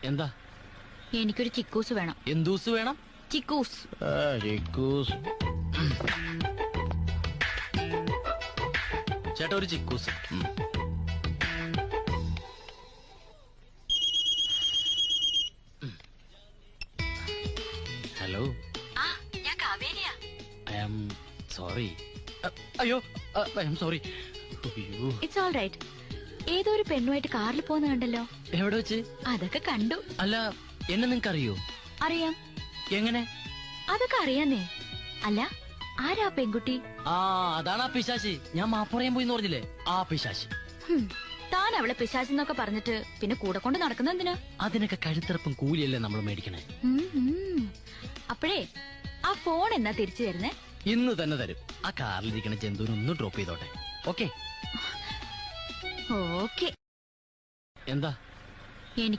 എന്താ? എനിക്കൊരു ചിക്കൂസ് വേണം. എന്തൂസ് വേണം? ചിക്കൂസ്. ചിക്കൂസ്. ചേട്ടാ ഒരു ചിക്കൂസ്. ഹലോ, ഞാൻ കാവേരിയാ. I am sorry. അയ്യോ, I am sorry. It's all right. ഏതോ ഒരു പെണ്ണുമായിട്ട് കാറിൽ പോകുന്ന കണ്ടല്ലോ. എവിടെ വെച്ച്? അതൊക്കെ കണ്ടു. അല്ല, എന്നെ നിങ്ങക്ക് അറിയോ? അറിയാം. എങ്ങനെ? അതൊക്കെ അറിയാന്നേ. അല്ല, ആരാ പെൺകുട്ടി? അതാണ് ആ പിശാശി. ഞാൻ മാപ്പറയാൻ പോയിന്ന് പറഞ്ഞില്ലേ, ആ പിശാശി. താൻ അവളെ പിശാചെന്നൊക്കെ പറഞ്ഞിട്ട് പിന്നെ കൂടെ കൊണ്ട് നടക്കുന്ന എന്തിനാ? അതിനൊക്കെ കഴുത്തിറപ്പം കൂലിയല്ലേ നമ്മൾ മേടിക്കണേ. അപ്പോഴേ ആ ഫോൺ എന്നാ തിരിച്ചു തരുന്നേ? ഇന്ന് തന്നെ തരും. ആ കാറിലിരിക്കണ ജന്തുവിനൊന്ന് ഡ്രോപ്പ് ചെയ്തോട്ടെ. ഓക്കെ? ഓക്കെ. എന്താ? എനിക്ക്